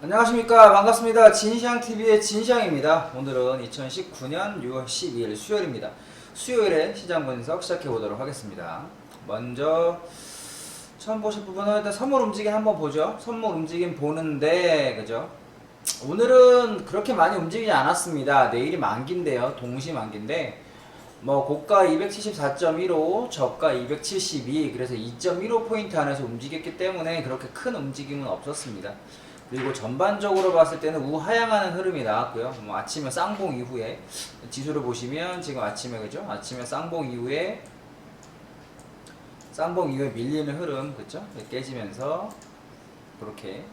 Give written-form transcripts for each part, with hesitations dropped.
안녕하십니까. 반갑습니다. 진시황TV의 진시황입니다. 오늘은 2019년 6월 12일 수요일입니다. 수요일에 시장 분석 시작해 보도록 하겠습니다. 먼저 처음 보실 부분은 일단 선물 움직임 한번 보죠. 선물 움직임 보는데 그죠? 오늘은 그렇게 많이 움직이지 않았습니다. 내일이 만기인데요. 동시 만기인데 뭐 고가 274.15, 저가 272, 그래서 2.15포인트 안에서 움직였기 때문에 그렇게 큰 움직임은 없었습니다. 그리고 전반적으로 봤을 때는 우하향하는 흐름이 나왔고요. 뭐 아침에 쌍봉 이후에 지수를 보시면 지금 아침에 그죠? 아침에 쌍봉 이후에 밀리는 흐름 그죠? 깨지면서 그렇게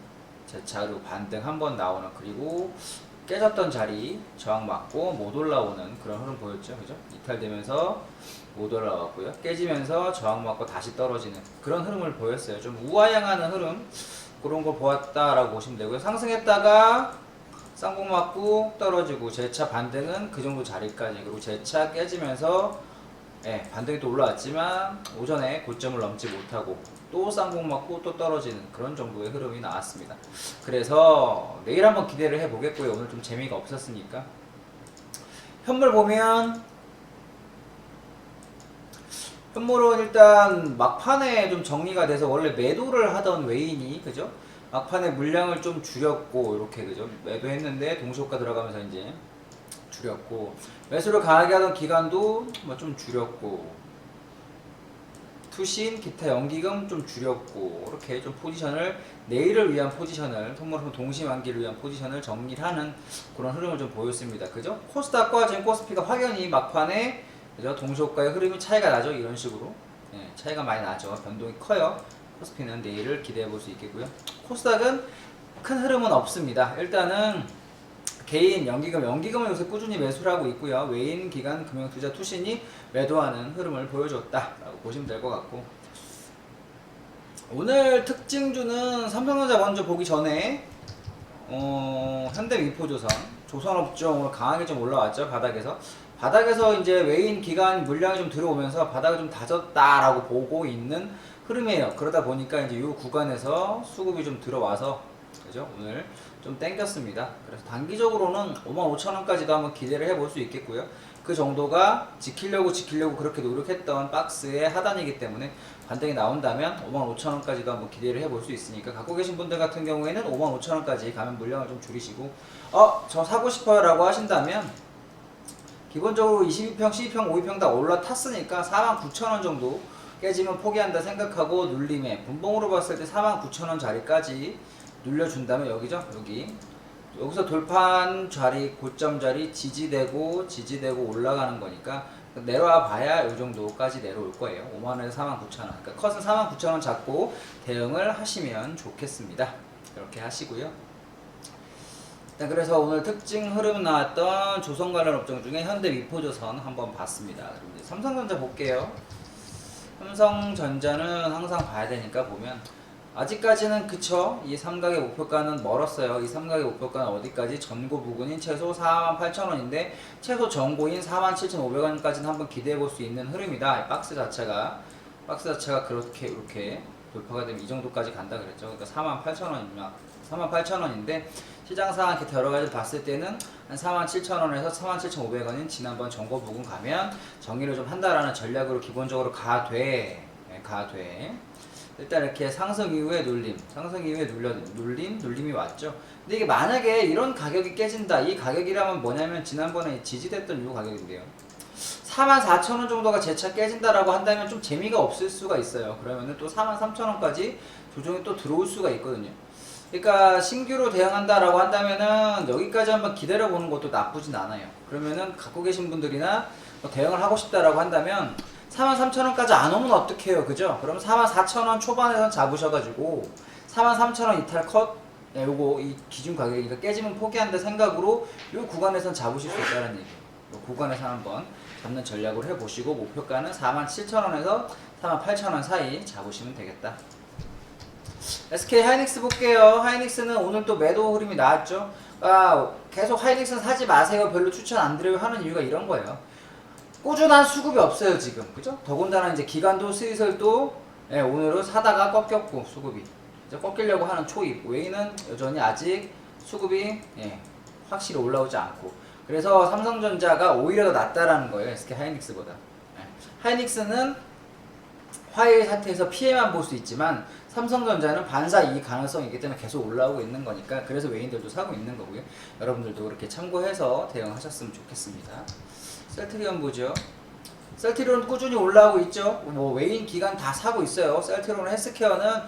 재차로 반등 한번 나오는, 그리고 깨졌던 자리 저항 맞고 못 올라오는 그런 흐름 보였죠. 그죠? 이탈되면서 못 올라왔고요. 깨지면서 저항 맞고 다시 떨어지는 그런 흐름을 보였어요. 좀 우하향하는 흐름, 그런 걸 보았다라고 보시면 되고요. 상승했다가 쌍봉 맞고 떨어지고 재차 반등은 그 정도 자리까지, 그리고 재차 깨지면서 반등이 또 올라왔지만 오전에 고점을 넘지 못하고 또 쌍봉 맞고 또 떨어지는 그런 정도의 흐름이 나왔습니다. 그래서 내일 한번 기대를 해보겠고요. 오늘 좀 재미가 없었으니까. 현물 보면 현물은 일단 막판에 좀 정리가 돼서, 원래 매도를 하던 외인이 그죠? 막판에 물량을 좀 줄였고 이렇게 그죠? 매도했는데 동시효과 들어가면서 이제 줄였고, 매수를 강하게 하던 기간도 뭐 좀 줄였고, 투신 기타 연기금 좀 줄였고, 이렇게 좀 포지션을, 내일을 위한 포지션을, 선물품 동시만기를 위한 포지션을 정리하는 그런 흐름을 좀 보였습니다. 그죠? 코스닥과 지금 코스피가 확연히 막판에 그죠? 동시효과의 흐름이 차이가 나죠. 이런 식으로 차이가 많이 나죠. 변동이 커요. 코스피는 내일을 기대해 볼 수 있겠고요. 코스닥은 큰 흐름은 없습니다. 일단은 개인 연기금을 요새 꾸준히 매수를 하고 있고요. 외인 기관 금융투자 투신이 매도하는 흐름을 보여줬다라고 보시면 될 것 같고, 오늘 특징주는 삼성전자 먼저 보기 전에 현대미포조선, 조선업종 강하게 좀 올라왔죠. 바닥에서 이제 외인 기관 물량이 좀 들어오면서 바닥을 좀 다졌다라고 보고 있는 흐름이에요. 그러다 보니까 이제 이 구간에서 수급이 좀 들어와서 그죠? 오늘 좀 땡겼습니다. 그래서 단기적으로는 55,000원까지도 한번 기대를 해볼 수 있겠고요. 그 정도가 지키려고 그렇게 노력했던 박스의 하단이기 때문에 반등이 나온다면 55,000원까지도 한번 기대를 해볼 수 있으니까, 갖고 계신 분들 같은 경우에는 55,000원까지 가면 물량을 좀 줄이시고, 저 사고 싶어요 라고 하신다면 기본적으로 22평, 12평, 5위평 다 올라탔으니까 49,000원 정도 깨지면 포기한다 생각하고 눌림에 분봉으로 봤을 때 49,000원 자리까지 눌려준다면, 여기죠? 여기서 돌파한 자리, 고점 자리 지지되고 올라가는 거니까 내려와 봐야 이 정도까지 내려올 거예요. 5만원에서 49,000원. 그러니까 컷은 49,000원 잡고 대응을 하시면 좋겠습니다. 이렇게 하시고요. 그래서 오늘 특징 흐름 나왔던 조선 관련 업종 중에 현대미포조선 한번 봤습니다. 그럼 이제 삼성전자 볼게요. 삼성전자는 항상 봐야 되니까 보면, 아직까지는 그쵸, 이 삼각의 목표가는 멀었어요. 이 삼각의 목표가는 어디까지? 전고 부근인 최소 48,000원인데 최소 전고인 47,500원까지는 한번 기대해 볼 수 있는 흐름이다. 박스 자체가 그렇게 이렇게 돌파가 되면 이 정도까지 간다 그랬죠. 그러니까 48,000원인데 시장 상황 이렇게 여러 가지 봤을 때는 한 47,000원에서 47,500원인 지난번 전고 부근 가면 정리를 좀 한다라는 전략으로 기본적으로 가돼. 일단 이렇게 상승 이후에 눌림이 왔죠. 근데 이게 만약에 이런 가격이 깨진다, 이 가격이라면 뭐냐면 지난번에 지지됐던 이 가격인데요. 44,000원 정도가 재차 깨진다라고 한다면 좀 재미가 없을 수가 있어요. 그러면은 또 43,000원까지 조정이 또 들어올 수가 있거든요. 그러니까 신규로 대응한다라고 한다면은 여기까지 한번 기다려보는 것도 나쁘진 않아요. 그러면은 갖고 계신 분들이나 뭐 대응을 하고 싶다라고 한다면 43,000원까지 안 오면 어떡해요, 그죠? 그럼 44,000원 초반에선 잡으셔가지고 43,000원 이탈 컷, 요거 이 기준 가격이니까 깨지면 포기한다 생각으로 요 구간에선 잡으실 수 있다는 얘기예요. 요 구간에서 한번 잡는 전략으로 해보시고, 목표가는 47,000원에서 48,000원 사이 잡으시면 되겠다. SK 하이닉스 볼게요. 하이닉스는 오늘 또 매도 흐름이 나왔죠. 계속 하이닉스는 사지 마세요, 별로 추천 안 드려요 하는 이유가 이런 거예요. 꾸준한 수급이 없어요 지금, 그죠? 더군다나 이제 기간도 슬슬 또 오늘은 사다가 꺾였고 수급이 이제 꺾이려고 하는 초입. 웨이는 여전히 아직 수급이 확실히 올라오지 않고. 그래서 삼성전자가 오히려 더 낫다라는 거예요. SK 하이닉스보다. 하이닉스는 화해 사태에서 피해만 볼 수 있지만 삼성전자는 반사 이익 가능성이 있기 때문에 계속 올라오고 있는 거니까 그래서 외인들도 사고 있는 거고요. 여러분들도 그렇게 참고해서 대응하셨으면 좋겠습니다. 셀트리온 보죠. 셀트리온 꾸준히 올라오고 있죠. 뭐 외인 기간 다 사고 있어요. 셀트리온 헬스케어는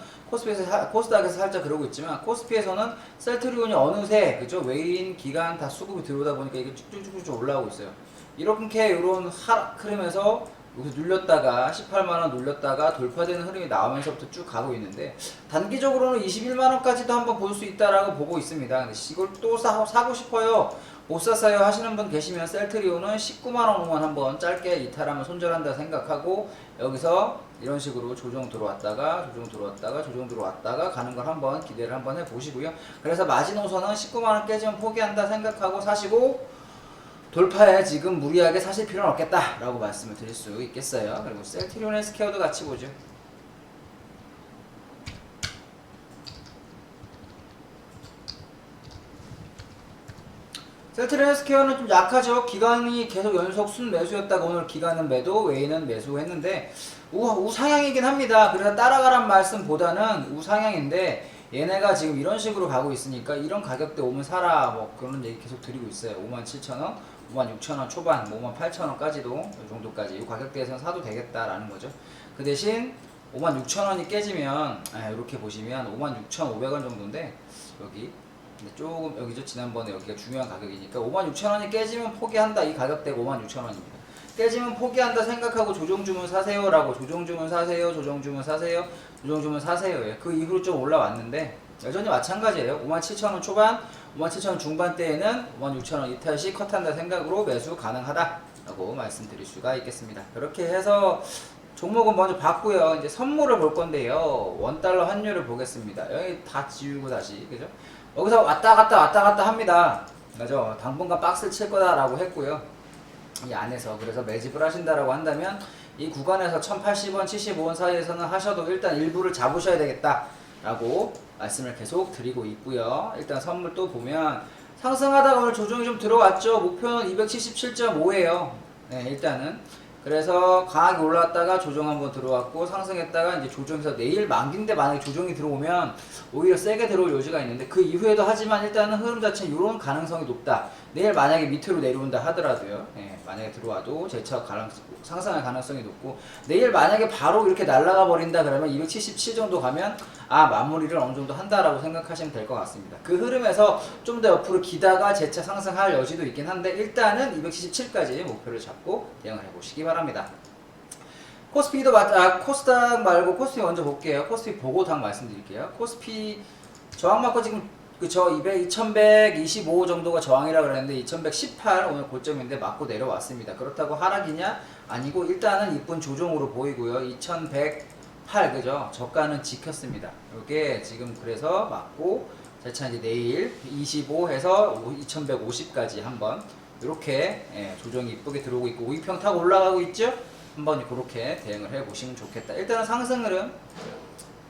코스닥에서 살짝 그러고 있지만 코스피에서는 셀트리온이 어느새 그죠 외인 기간 다 수급이 들어오다 보니까 이게 쭉쭉쭉쭉 올라오고 있어요. 이렇게 이런 하락 흐름에서 여기서 눌렸다가 18만원 눌렸다가 돌파되는 흐름이 나오면서부터 쭉 가고 있는데 단기적으로는 21만원까지도 한번 볼 수 있다라고 보고 있습니다. 근데 이걸 또 사고 싶어요. 못 샀어요 하시는 분 계시면 셀트리온은 19만원 한번 짧게 이탈하면 손절한다 생각하고 여기서 이런 식으로 조정 들어왔다가 가는 걸 한번 기대를 한번 해보시고요. 그래서 마지노선은 19만원 깨지면 포기한다 생각하고 사시고 돌파에 지금 무리하게 사실 필요는 없겠다 라고 말씀을 드릴 수 있겠어요. 그리고 셀트리온 헬스케어도 같이 보죠. 셀트리온 헬스케어는 좀 약하죠. 기간이 계속 연속 순매수였다가 오늘 기간은 매도, 외인은 매수했는데 우상향이긴 합니다. 그래서 따라가란 말씀보다는 우상향인데 얘네가 지금 이런 식으로 가고 있으니까 이런 가격대 오면 사라 뭐 그런 얘기 계속 드리고 있어요. 57,000원, 56,000원 초반, 58,000원까지도 이 정도까지 이 가격대에서는 사도 되겠다라는 거죠. 그 대신 56,000원이 깨지면 이렇게 보시면 56,500원 정도인데 여기 근데 조금 여기죠. 지난번에 여기가 중요한 가격이니까 56,000원이 깨지면 포기한다. 이 가격대가 56,000원입니다. 깨지면 포기한다 생각하고 조정주문 사세요라고 조정주문 사세요. 그 이후로 좀 올라왔는데 여전히 마찬가지예요. 57,000원 초반, 57,000원 중반대에는 56,000원 이탈시 컷한다 생각으로 매수 가능하다라고 말씀드릴 수가 있겠습니다. 그렇게 해서 종목은 먼저 봤고요. 이제 선물을 볼 건데요. 원달러 환율을 보겠습니다. 여기 다 지우고 다시 그죠? 여기서 왔다 갔다 합니다. 그죠? 당분간 박스를 칠 거다라고 했고요. 이 안에서 그래서 매집을 하신다라고 한다면 이 구간에서 1080원, 75원 사이에서는 하셔도 일단 일부를 잡으셔야 되겠다라고 말씀을 계속 드리고 있고요. 일단 선물 또 보면 상승하다가 오늘 조정이 좀 들어왔죠. 목표는 277.5예요. 네, 일단은 그래서 강하게 올라왔다가 조정 한번 들어왔고 상승했다가 이제 조정해서 내일 만기인데 만약에 조정이 들어오면 오히려 세게 들어올 여지가 있는데 그 이후에도 하지만 일단은 흐름 자체는 이런 가능성이 높다. 내일 만약에 밑으로 내려온다 하더라도요. 만약에 들어와도 재차 상승할 가능성이 높고 내일 만약에 바로 이렇게 날아가 버린다 그러면 277 정도 가면 마무리를 어느 정도 한다라고 생각하시면 될 것 같습니다. 그 흐름에서 좀 더 옆으로 기다가 재차 상승할 여지도 있긴 한데 일단은 277까지 목표를 잡고 대응을 해보시기 바랍니다. 코스피도 코스닥 말고 코스피 먼저 볼게요. 코스피 보고 당 말씀드릴게요. 코스피 저항 맞고 지금 그쵸 2125 정도가 저항이라 그랬는데 2118 오늘 고점인데 맞고 내려왔습니다. 그렇다고 하락이냐? 아니고 일단은 이쁜 조정으로 보이고요. 2108 그죠? 저가는 지켰습니다. 이게 지금 그래서 맞고 재차 이제 내일 25 해서 2150까지 한번 이렇게 조정이 이쁘게 들어오고 있고 우익평 타고 올라가고 있죠? 한번 그렇게 대응을 해 보시면 좋겠다. 일단은 상승 흐름.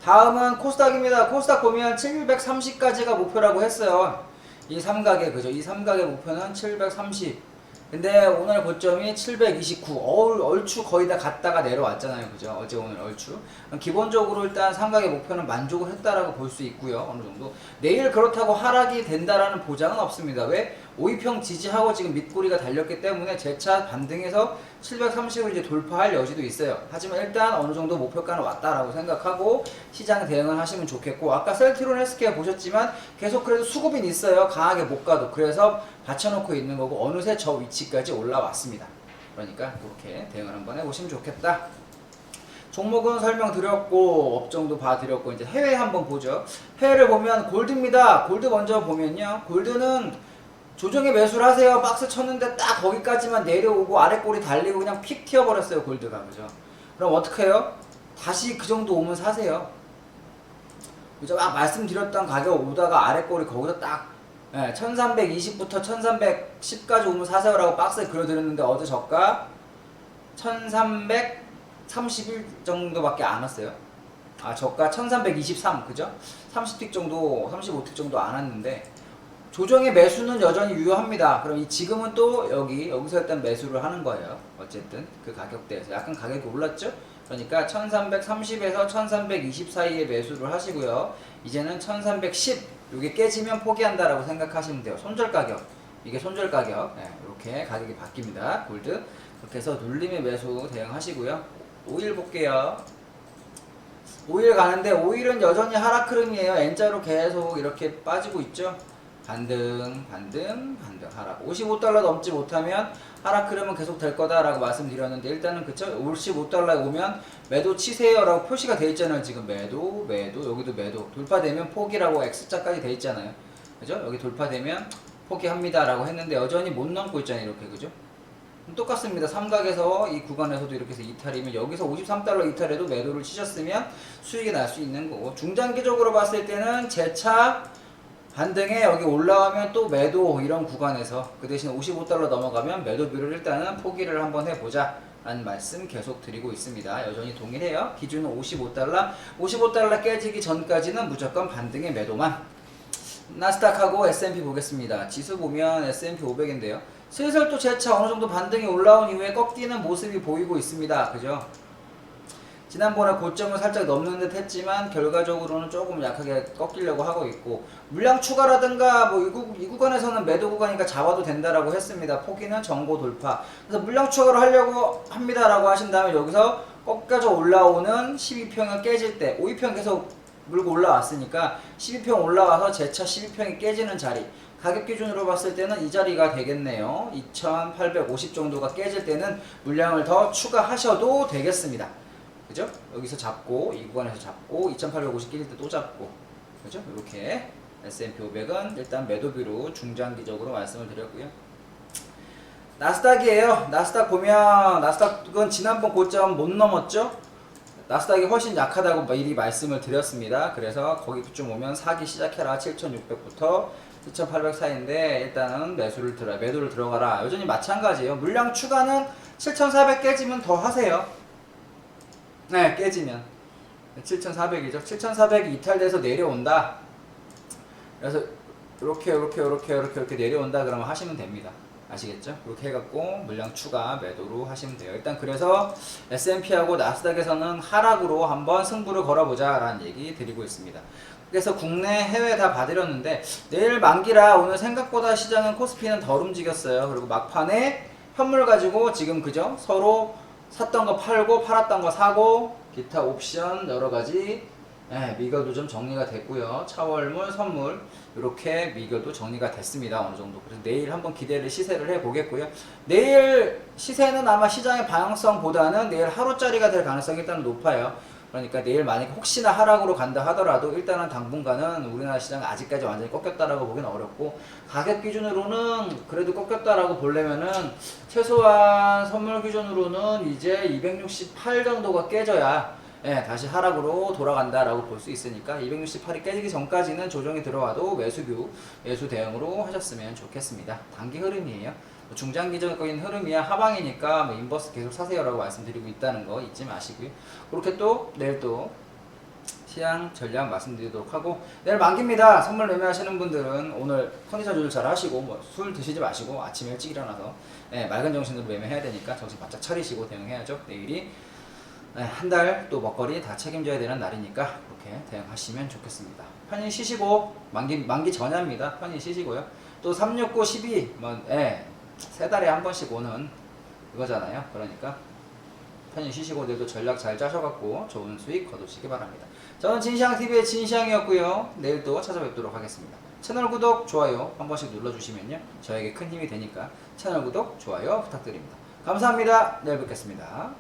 다음은 코스닥입니다. 코스닥 보면 730까지가 목표라고 했어요. 이 삼각의 그죠? 이 삼각의 목표는 730. 근데 오늘 고점이 729. 얼추 거의 다 갔다가 내려왔잖아요. 그죠? 어제 오늘 얼추. 기본적으로 일단 삼각의 목표는 만족을 했다라고 볼 수 있고요. 어느 정도. 내일 그렇다고 하락이 된다라는 보장은 없습니다. 왜? 5위평 지지하고 지금 밑꼬리가 달렸기 때문에 재차 반등해서 730을 이제 돌파할 여지도 있어요. 하지만 일단 어느 정도 목표가는 왔다라고 생각하고 시장 대응을 하시면 좋겠고 아까 셀트리온 헬스케어 보셨지만 계속 그래도 수급이 있어요. 강하게 못 가도. 그래서 받쳐놓고 있는 거고 어느새 저 위치까지 올라왔습니다. 그러니까 그렇게 대응을 한번 해보시면 좋겠다. 종목은 설명드렸고 업종도 봐드렸고 이제 해외 한번 보죠. 해외를 보면 골드입니다. 골드 먼저 보면요. 골드는 조정에 매수를 하세요. 박스 쳤는데 딱 거기까지만 내려오고 아래 꼬리 달리고 그냥 픽 튀어버렸어요. 골드가 그죠? 그럼 어떻게 해요? 다시 그 정도 오면 사세요. 그죠? 말씀드렸던 가격 오다가 아래 꼬리 거기서 딱 1320부터 1310까지 오면 사세요라고 박스에 그려드렸는데 어제 저가 1331 정도밖에 안 왔어요. 저가 1323 그죠? 30틱 정도 35틱 정도 안 왔는데 조정의 매수는 여전히 유효합니다. 그럼 지금은 또 여기서 일단 매수를 하는 거예요. 어쨌든 그 가격대에서 약간 가격이 올랐죠? 그러니까 1330에서 1320 사이에 매수를 하시고요. 이제는 1310 이게 깨지면 포기한다라고 생각하시면 돼요. 손절 가격 이게 손절 가격 이렇게 가격이 바뀝니다. 골드 이렇게 해서 눌림의 매수 대응하시고요. 오일 볼게요. 오일 가는데 오일은 여전히 하락 흐름이에요. N자로 계속 이렇게 빠지고 있죠. 반등 하락. 55달러 넘지 못하면 하락 흐름은 계속 될 거다라고 말씀드렸는데 일단은 그쵸? 55달러에 오면 매도 치세요라고 표시가 돼 있잖아요. 지금 매도 여기도 매도 돌파되면 포기라고 X자까지 돼 있잖아요. 그죠? 여기 돌파되면 포기합니다라고 했는데 여전히 못 넘고 있잖아요. 이렇게 그죠? 똑같습니다. 삼각에서 이 구간에서도 이렇게 해서 이탈이면 여기서 53달러 이탈해도 매도를 치셨으면 수익이 날 수 있는 거고 중장기적으로 봤을 때는 재차 반등에 여기 올라오면 또 매도 이런 구간에서 그 대신 55달러 넘어가면 매도비를 일단은 포기를 한번 해보자 라는 말씀 계속 드리고 있습니다. 여전히 동일해요. 기준은 55달러 깨지기 전까지는 무조건 반등의 매도만. 나스닥하고 S&P 보겠습니다. 지수 보면 S&P 500인데요. 슬슬 또 재차 어느 정도 반등이 올라온 이후에 꺾이는 모습이 보이고 있습니다. 그죠? 지난번에 고점을 살짝 넘는 듯 했지만 결과적으로는 조금 약하게 꺾이려고 하고 있고 물량 추가라든가 뭐 이 구간에서는 매도 구간이니까 잡아도 된다라고 했습니다. 포기는 정고 돌파. 그래서 물량 추가를 하려고 합니다라고 하신 다음에 여기서 꺾여져 올라오는 12평을 깨질 때 5위평 계속 물고 올라왔으니까 12평 올라와서 재차 12평이 깨지는 자리 가격 기준으로 봤을 때는 이 자리가 되겠네요. 2850 정도가 깨질 때는 물량을 더 추가하셔도 되겠습니다. 그죠? 여기서 잡고 이 구간에서 잡고 2850 깨질 때 또 잡고 그죠? 이렇게 S&P 500은 일단 매도비로 중장기적으로 말씀을 드렸고요. 나스닥이에요. 나스닥 보면 나스닥은 지난번 고점 못 넘었죠? 나스닥이 훨씬 약하다고 미리 말씀을 드렸습니다. 그래서 거기 좀 오면 사기 시작해라. 7600부터 7800 사이인데 일단은 매도를 들어가라. 여전히 마찬가지예요. 물량 추가는 7400 깨지면 더 하세요. 네, 깨지면 7400이죠. 7400이 이탈돼서 내려온다. 그래서 이렇게 내려온다 그러면 하시면 됩니다. 아시겠죠? 그렇게 해갖고 물량 추가 매도로 하시면 돼요. 일단 그래서 S&P하고 나스닥에서는 하락으로 한번 승부를 걸어보자 라는 얘기 드리고 있습니다. 그래서 국내 해외 다 봐드렸는데 내일 만기라 오늘 생각보다 시장은 코스피는 덜 움직였어요. 그리고 막판에 현물 가지고 지금 그죠? 서로 샀던 거 팔고 팔았던 거 사고 기타 옵션 여러가지 미결도 좀 정리가 됐고요. 차월물, 선물 이렇게 미결도 정리가 됐습니다. 어느 정도. 그래서 내일 한번 시세를 해보겠고요. 내일 시세는 아마 시장의 방향성보다는 내일 하루짜리가 될 가능성이 일단 높아요. 그러니까 내일 만약에 혹시나 하락으로 간다 하더라도 일단은 당분간은 우리나라 시장이 아직까지 완전히 꺾였다라고 보기는 어렵고 가격 기준으로는 그래도 꺾였다라고 보려면은 최소한 선물 기준으로는 이제 268 정도가 깨져야 다시 하락으로 돌아간다라고 볼 수 있으니까 268이 깨지기 전까지는 조정이 들어와도 매수 대응으로 하셨으면 좋겠습니다. 단기 흐름이에요. 중장기적인 흐름이야 하방이니까 뭐 인버스 계속 사세요라고 말씀드리고 있다는 거 잊지 마시고요. 그렇게 또 내일 또 시장 전략 말씀드리도록 하고 내일 만기입니다. 선물 매매하시는 분들은 오늘 컨디션 조절 잘 하시고 뭐 술 드시지 마시고 아침에 일찍 일어나서 맑은 정신으로 매매해야 되니까 정신 바짝 차리시고 대응해야죠. 내일이 한 달 또 먹거리 다 책임져야 되는 날이니까 그렇게 대응하시면 좋겠습니다. 편히 쉬시고 만기 전야입니다. 편히 쉬시고요. 또 369, 12 세 달에 한 번씩 오는 그거잖아요. 그러니까 편히 쉬시고 내일도 전략 잘 짜셔갖고 좋은 수익 거두시기 바랍니다. 저는 진시황TV의 진시황이었고요. 내일 또 찾아뵙도록 하겠습니다. 채널 구독, 좋아요 한 번씩 눌러주시면요. 저에게 큰 힘이 되니까 채널 구독, 좋아요 부탁드립니다. 감사합니다. 내일 뵙겠습니다.